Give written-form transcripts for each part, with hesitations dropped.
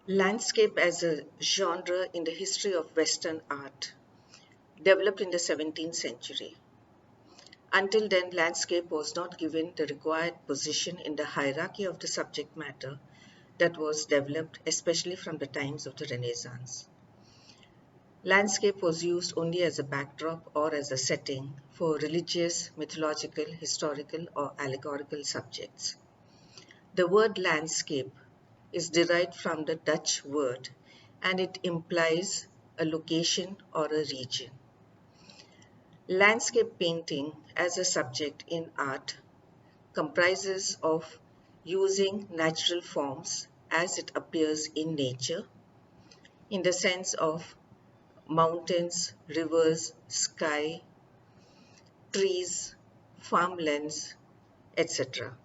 Landscape as a genre in the history of Western art developed in the 17th century. Until then, landscape was not given the required position in the hierarchy of the subject matter that was developed, especially from the times of the Renaissance. Landscape was used only as a backdrop or as a setting for religious, mythological, historical, or allegorical subjects. The word landscape is derived from the Dutch word and it implies a location or a region. Landscape painting as a subject in art comprises of using natural forms as it appears in nature in the sense of mountains, rivers, sky, trees, farmlands, etc.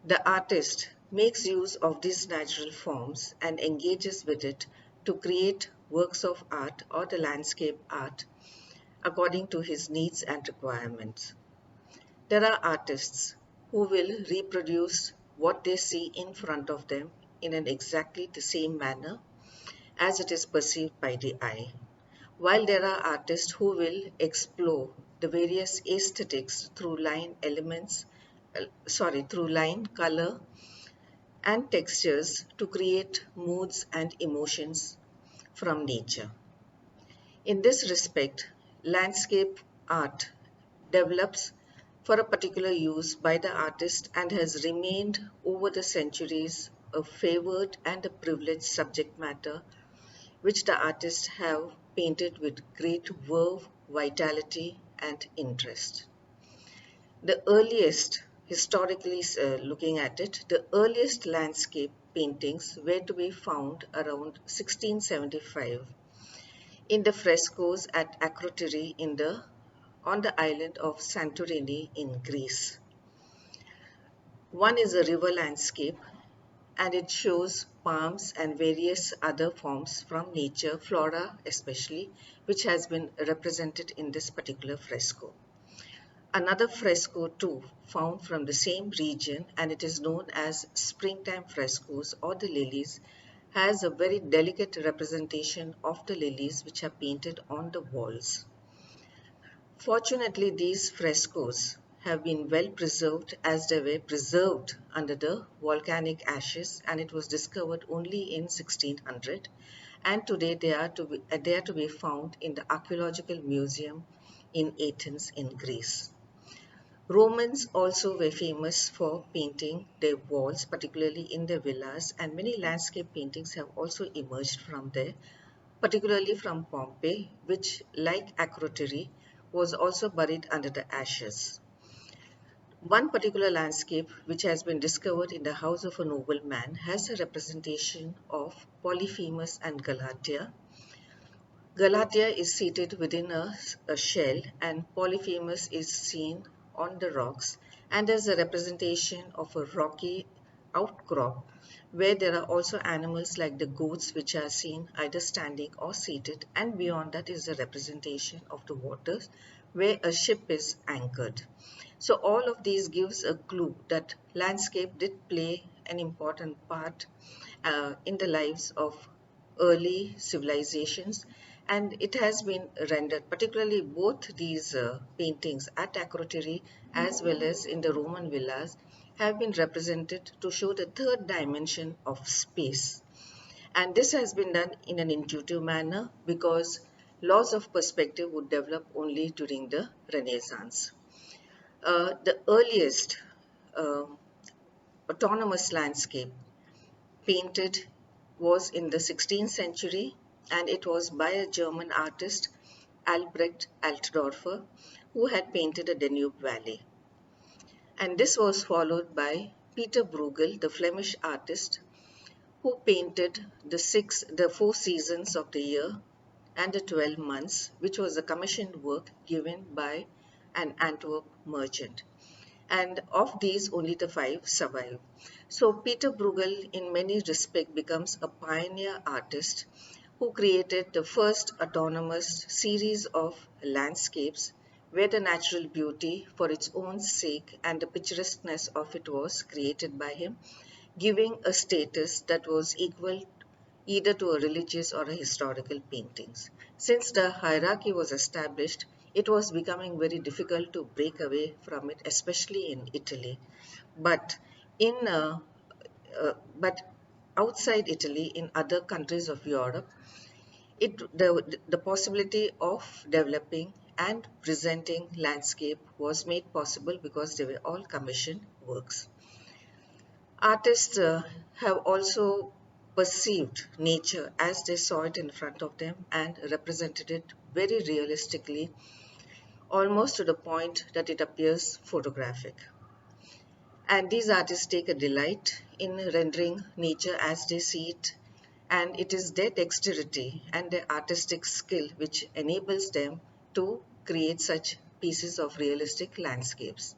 The artist makes use of these natural forms and engages with it to create works of art or the landscape art according to his needs and requirements. There are artists who will reproduce what they see in front of them in an exactly the same manner as it is perceived by the eye, while there are artists who will explore the various aesthetics through through line, color, and textures to create moods and emotions from nature. In this respect, landscape art develops for a particular use by the artist and has remained over the centuries a favored and a privileged subject matter which the artists have painted with great verve, vitality, and interest. The earliest, historically looking at it, the earliest landscape paintings were to be found around 1675 in the frescoes at Akrotiri on the island of Santorini in Greece. One is a river landscape and it shows palms and various other forms from nature, flora especially, which has been represented in this particular fresco. Another fresco too found from the same region and it is known as springtime frescoes or the lilies has a very delicate representation of the lilies which are painted on the walls. Fortunately, these frescoes have been well preserved as they were preserved under the volcanic ashes and it was discovered only in 1600 and today they are to be found in the archaeological museum in Athens in Greece. Romans also were famous for painting their walls, particularly in their villas, and many landscape paintings have also emerged from there, particularly from Pompeii, which, like Akrotiri, was also buried under the ashes. One particular landscape, which has been discovered in the house of a nobleman, has a representation of Polyphemus and Galatea. Galatea is seated within a shell, and Polyphemus is seen on the rocks, and there's a representation of a rocky outcrop where there are also animals like the goats which are seen either standing or seated, and beyond that is a representation of the waters where a ship is anchored. So all of these gives a clue that landscape did play an important part in the lives of early civilizations and it has been rendered, particularly both these paintings at Akrotiri as well as in the Roman villas have been represented to show the third dimension of space. And this has been done in an intuitive manner because laws of perspective would develop only during the Renaissance. The earliest uh, autonomous landscape painted was in the 16th century and it was by a German artist Albrecht Altdorfer who had painted the Danube Valley. And this was followed by Peter Bruegel, the Flemish artist who painted the 4 seasons of the year and the 12 months, which was a commissioned work given by an Antwerp merchant. And of these, only the 5 survive. So Peter Bruegel, in many respects, becomes a pioneer artist who created the first autonomous series of landscapes where the natural beauty for its own sake and the picturesqueness of it was created by him, giving a status that was equal either to a religious or a historical paintings. Since the hierarchy was established, it was becoming very difficult to break away from it, especially in Italy. But in but outside Italy, in other countries of Europe, the possibility of developing and presenting landscape was made possible because they were all commissioned works. Artists have also perceived nature as they saw it in front of them and represented it very realistically, almost to the point that it appears photographic. And these artists take a delight in rendering nature as they see it, and it is their dexterity and their artistic skill which enables them to create such pieces of realistic landscapes.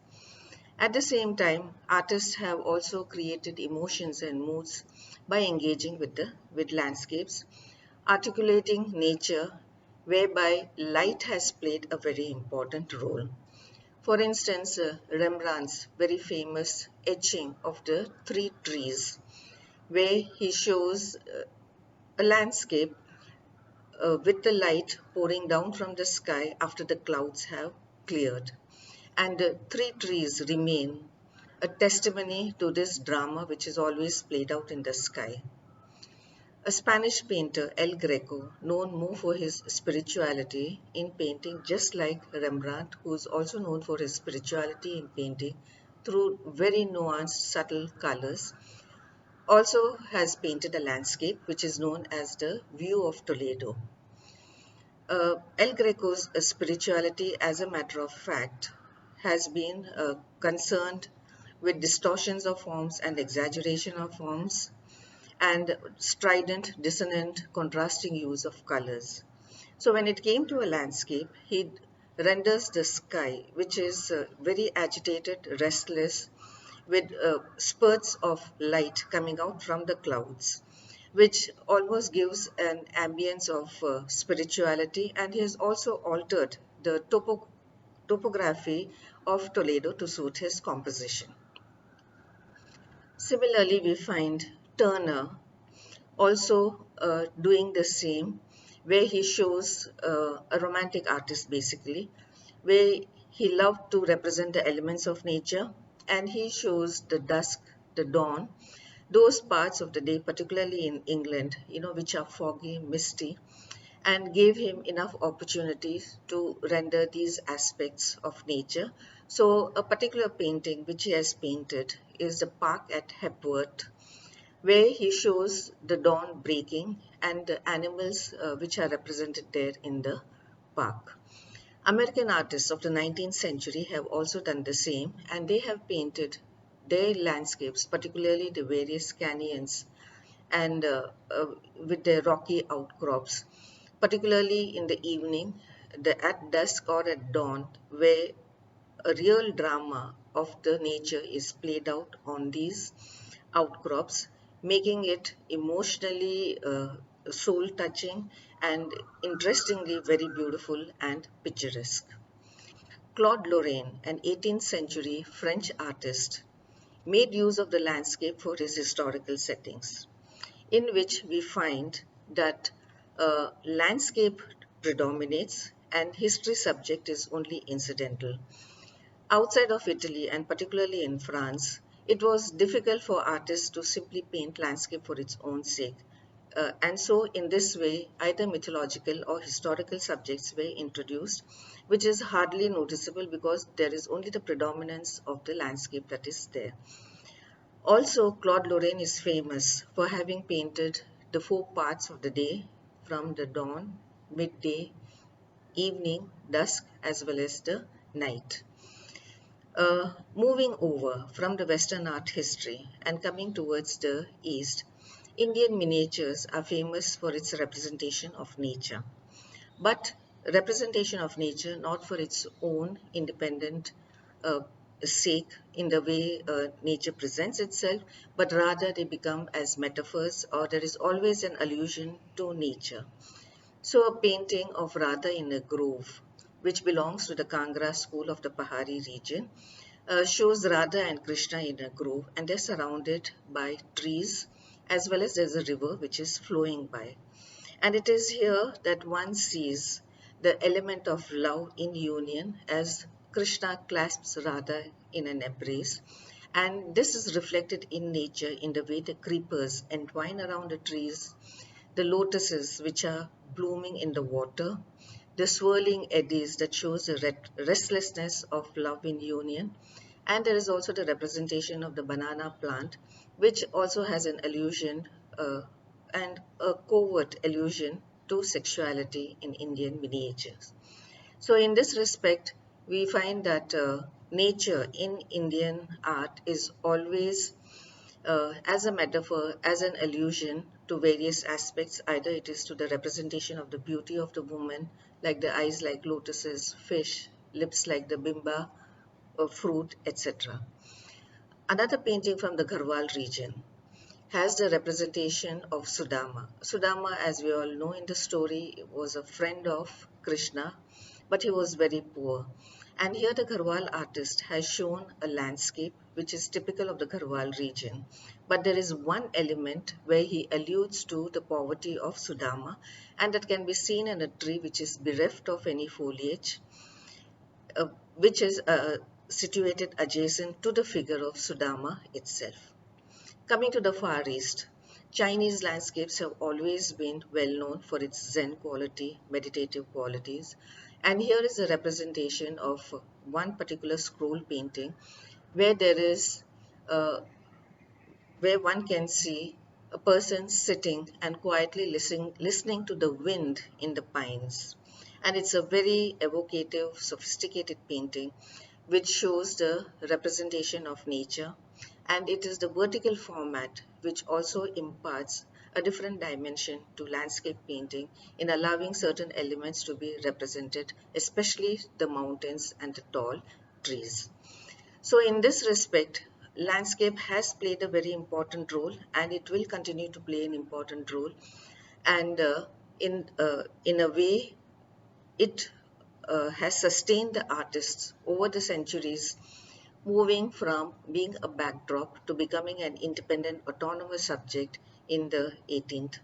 At the same time, artists have also created emotions and moods by engaging with landscapes, articulating nature, whereby light has played a very important role. For instance, Rembrandt's very famous etching of the three trees, where he shows a landscape with the light pouring down from the sky after the clouds have cleared. And the three trees remain a testimony to this drama which is always played out in the sky. A Spanish painter, El Greco, known more for his spirituality in painting, just like Rembrandt, who is also known for his spirituality in painting through very nuanced, subtle colors, also has painted a landscape which is known as the View of Toledo. El Greco's spirituality, as a matter of fact, has been concerned with distortions of forms and exaggeration of forms and strident, dissonant, contrasting use of colors. So when it came to a landscape, he renders the sky, which is very agitated, restless, with spurts of light coming out from the clouds, which almost gives an ambience of spirituality. And he has also altered the topography of Toledo to suit his composition. Similarly, we find Turner also doing the same, where he shows a romantic artist basically, where he loved to represent the elements of nature, and he shows the dusk, the dawn, those parts of the day, particularly in England, which are foggy, misty, and gave him enough opportunities to render these aspects of nature. So a particular painting which he has painted is the park at Hepworth, where he shows the dawn breaking and the animals which are represented there in the park. American artists of the 19th century have also done the same, and they have painted their landscapes, particularly the various canyons and with their rocky outcrops, particularly in the evening, at dusk or at dawn, where a real drama of the nature is played out on these outcrops, making it emotionally soul touching and interestingly very beautiful and picturesque. Claude Lorraine, an 18th century French artist, made use of the landscape for his historical settings, in which we find that landscape predominates and history subject is only incidental. Outside of Italy, and particularly in France, it was difficult for artists to simply paint landscape for its own sake. And so, in this way, either mythological or historical subjects were introduced, which is hardly noticeable because there is only the predominance of the landscape that is there. Also, Claude Lorraine is famous for having painted the four parts of the day, from the dawn, midday, evening, dusk, as well as the night. Moving over from the Western art history and coming towards the East, Indian miniatures are famous for its representation of nature. But representation of nature not for its own independent uh, sake in the way nature presents itself, but rather they become as metaphors, or there is always an allusion to nature. So a painting of Radha in a grove, which belongs to the Kangra school of the Pahari region, shows Radha and Krishna in a grove, and they're surrounded by trees as well as there's a river which is flowing by. And it is here that one sees the element of love in union as Krishna clasps Radha in an embrace. And this is reflected in nature in the way the creepers entwine around the trees, the lotuses which are blooming in the water, the swirling eddies that shows the restlessness of love in union. And there is also the representation of the banana plant, which also has an allusion and a covert allusion to sexuality in Indian miniatures. So in this respect, we find that nature in Indian art is always as a metaphor, as an allusion to various aspects. Either it is to the representation of the beauty of the woman, like the eyes like lotuses, fish, lips like the bimba, fruit, etc. Another painting from the Garhwal region has the representation of Sudama. Sudama, as we all know in the story, was a friend of Krishna, but he was very poor. And here the Garhwal artist has shown a landscape which is typical of the Garhwal region. But there is one element where he alludes to the poverty of Sudama, and that can be seen in a tree which is bereft of any foliage, uh, which is situated adjacent to the figure of Sudama itself. Coming to the Far East, Chinese landscapes have always been well known for its Zen quality, meditative qualities. And here is a representation of one particular scroll painting where there is, uh, where one can see a person sitting and quietly listening to the wind in the pines. And it's a very evocative, sophisticated painting which shows the representation of nature, and it is the vertical format which also imparts a different dimension to landscape painting in allowing certain elements to be represented, especially the mountains and the tall trees. So in this respect, landscape has played a very important role, and it will continue to play an important role. And in a way, it has sustained the artists over the centuries, moving from being a backdrop to becoming an independent autonomous subject in the 18th,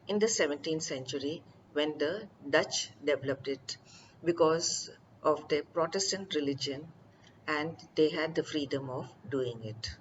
in the 17th century, when the Dutch developed it because of their Protestant religion, and they had the freedom of doing it.